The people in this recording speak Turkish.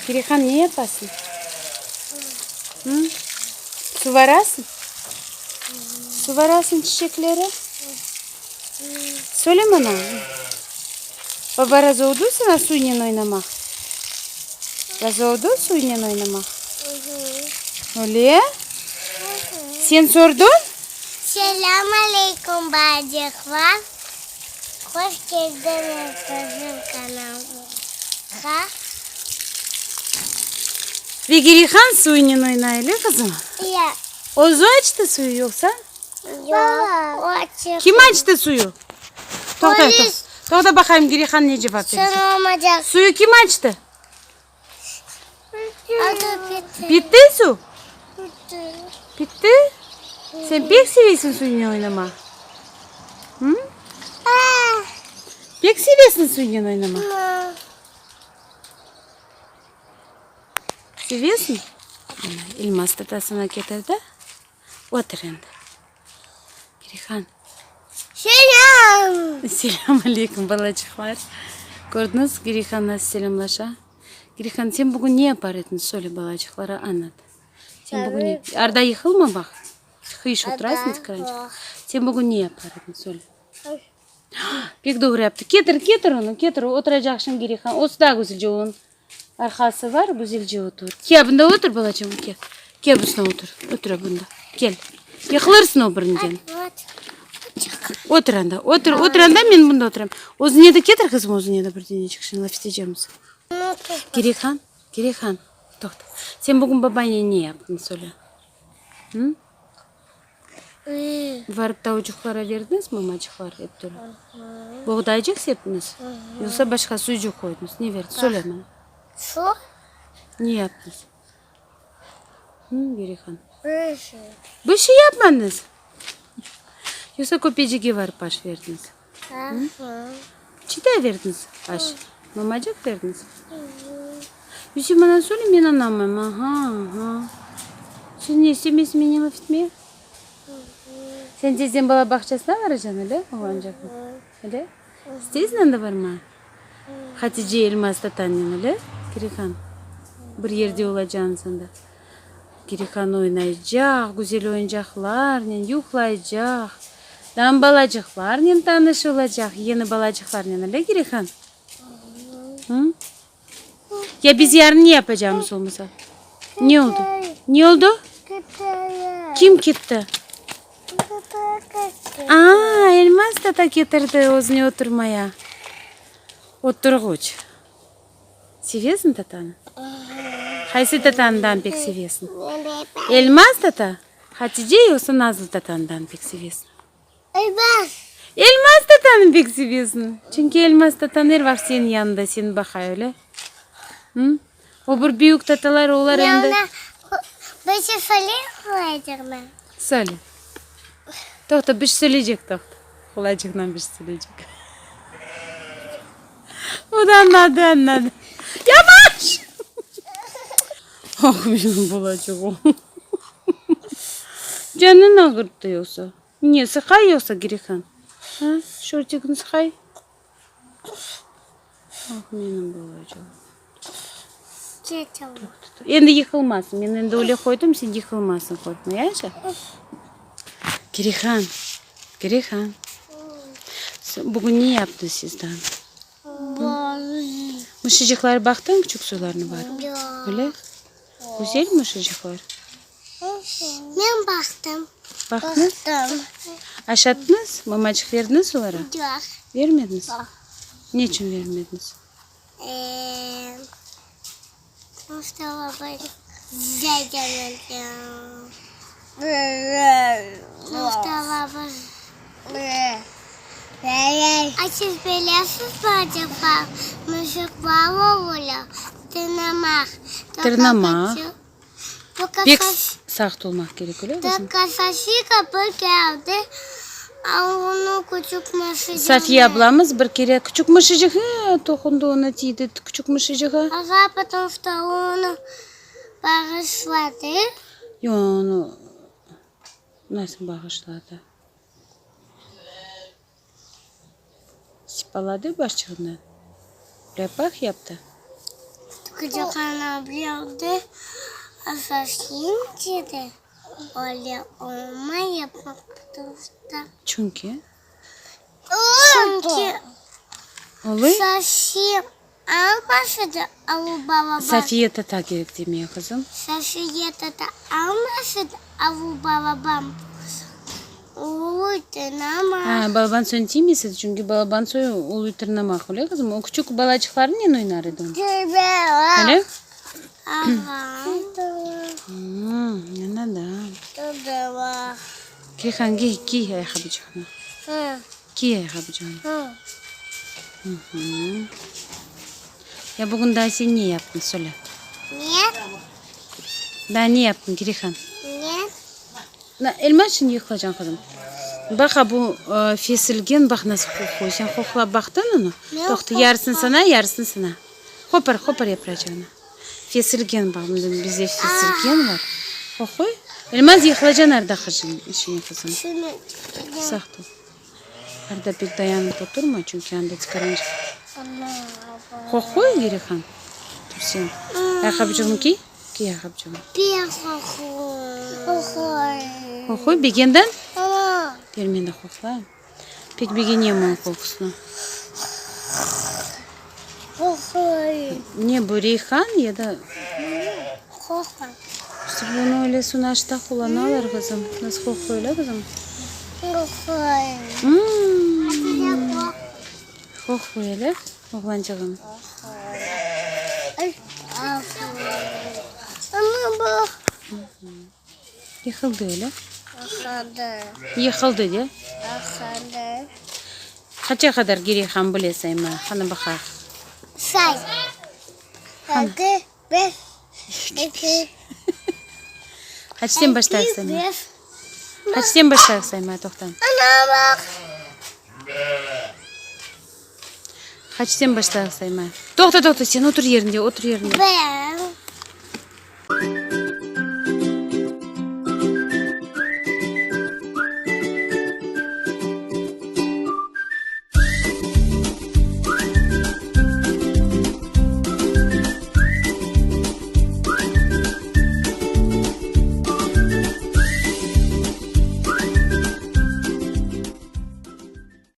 Girihan ne yapasın? Hı? Su varasın? Su varasın çiçeklere? Söyle bana. Baba razı oldu sana suyla oynamak? Razı oldu suyla oynamak? Öyle? Sen sordun? Selamünaleyküm bacıklar. Hoş geldiniz bizim kanalımıza. Ve Girihan suyla oynayla kızım. Ya. Ozu açtı suyu yoksa? Yok. O açık. Kim açtı suyu? Polis. Tohta bakayım Girihan ne cevap verecek. Sana olmayacak. Suyu kim açtı? Adı bitti. Bitti su. Bitti. Sen pek seviyorsun suyla oynamak. Hı? Pek seviyorsun suyla oynamak. Seviyorsun. Elmas da sana getirdi. Otur şimdi. Girihan. Selam. Selamünaleyküm balacıklar. Gördünüz Girihan'la selamlaşa. Girihan sen bugün ne yapardın söyle balacıklara anlat. Sen bugün ne? Arda yıkılma bak. Hiç oturasın tıkırınca. Sen bugün ne yapardın söyle. Pek doğru yaptı. Getir onu getir. Oturacak şimdi Girihan. O da güzelce onun. Arkası var güzelce otur. Gel bunda otur balacığım gel. Gel bunda otur. Otur bunda. Gel. Yıkılırsın o birinden. Otur anda. Otur anda ben bunda oturam. Özüne de getir kızım özüne de bir dünya çıkışın laf isteyeceğimiz. Girihan. Tohta. Sen bugün babaanneye ne yaptın söyle. Hı? Varıp tavucuklara verdiniz mi mamacıklar hep durur? Buğdaycık septiniz? Yoksa başka sucuk koydunuz? Ne verdiniz? Söyle bana. Su. Ne yaptınız? Girihan. Su. Bir şey yapmadınız. Yoksa kopyacığı var baş verdiniz. Çita verdiniz baş. Mamacık verdiniz. Yusuf bana söyle ben anlamam. Aha. Sen ne istemiyorsun beni laf etmeye? Sen teyzen bala bahçesine varacaksın öyle? Oğlancak mı? Öyle? İsteyiz de var mı? Hatice Elmas'ta tanıyan öyle? Girihan. Bir yerde olacaksın sen de. Girihan oynayacak, güzel oyuncaklarla yuklayacak. Dan balacıklarla tanışılacak. Yeni balacıklarla öyle Girihan? Hı? Ya biz yarın ne yapacağımız olmasa? Ne oldu? Ne oldu? Kim gitti? Aa, Elmas da getirdi özüne oturmaya. Oturguç. Seviyorsun tatanı? Haysi tatandan pek seviyorsun? Elmas tata. Hatice yoksa Nazlı tatandan pek seviyorsun? Elmas tatanı pek seviyorsun. Çünkü Elmas tatan her vakit senin yanında seni bakıyor öyle. Hı? O bir büyük tatalar olar hem Bir şey söyleyeyim mi? Söyle. Tohta bir şey söyleyecek tohta. Kulacıktan bir şey söyleyecek. O da anladı. Yavaş! Ah benim bulacak o. Canın ağırdı yoksa. Niye sıkay yoksa Girihan? Ha? Şortikini sıkay. Ah benim bulacak. Endi yıkılmasın. Ben endi öyle koydum sen yıkılmasın korkma yaşa. Girihan. Bugün ne yaptın sizden? Muşiciklara baktın küçük sularını var. Öyle? Güzel muşiciklar. Ben baktım. Baktınız? Aşattınız? Mamacık verdiniz sulara? Yok. Vermediniz? Niçin vermediniz? Mustafa Bey. Güzel. Mustafa Bey. Açız belirsiz bacaklar. Müzik var oluyor. Tırnamak. Pek sert olmak gerek öyle mi? Saçı kapı geldi. Onu küçük mışıcık. Safiye ablamız bir kere küçük mışıcık dokundu ona tiydi küçük mışıcık. Ага, потому что onu bağışladı. Yo onu nasıl bağışladı? Spaladı başçığından. Repak yaptı. Küçük ana bildi. Asasın dedi. Öyle olmayacak usta. Çünkü Çünkü oluyor. saçı almasaydı avu baba. Safiye tata gerek değil mi ya kızım? Safiye tata almasaydı avu babam. Uyutun ama. Ha, balaban soyun değil misin? Çünkü balaban soyu uyuturnamak oluyor kızım. O küçük balacıkların yanı oynardı onu. Öyle? Yanada. Kirihan giy ayakkabıcığını. Giy ayakkabıcığını. Ya bugün daha sen niye yaptın söyle. Niye? Ben niye yaptın Kirihan? Niye? Elma için yıkacaksın kızım. Bak bu fesilgen bak nasıl kokuyor. Sen kokla baktın onu. Ne Doktor yarısını sana yarısını sana. Hopar yapacağını. Fesilgen bak bizde fesilgen var. Kokuyor. Elmaz yıkacaksın nerede kızım işini kızım. Şunu. Sahtı. Arada bir dayanıp oturma çünkü anda çıkarınca. Kokuyor Kirihan. Dur sen. Ayakkabıcığını giy. Giy ayakkabıcığını. Bir kokuyor. Kokuyor begenden. Ama. Vermen de kokla. Pek beğeniyorum onun kokusunu. Kokuyor. Ne bu reyhan ya da Kokuyor. işte bunu öyle sunaşta kullanıyorlar kızım. Nasıl kokuyor öyle kızım? Kokuyor. Kokuyor öyle. Oğlancığım. Ama bu. Yıkıldı öyle. Akadı. Yıkıldı diye. Akadı. Kaça kadar gireyhan bilesem mi? Hadi bakalım. Say. Hadi. Bir. İki. Kaçtan başlarsın? Bir. Kaçtan başlarsın mı toktan? Ana bak. Kaçtan başlarsın mı? Doktor sen otur yerinde otur yerinde. Ben.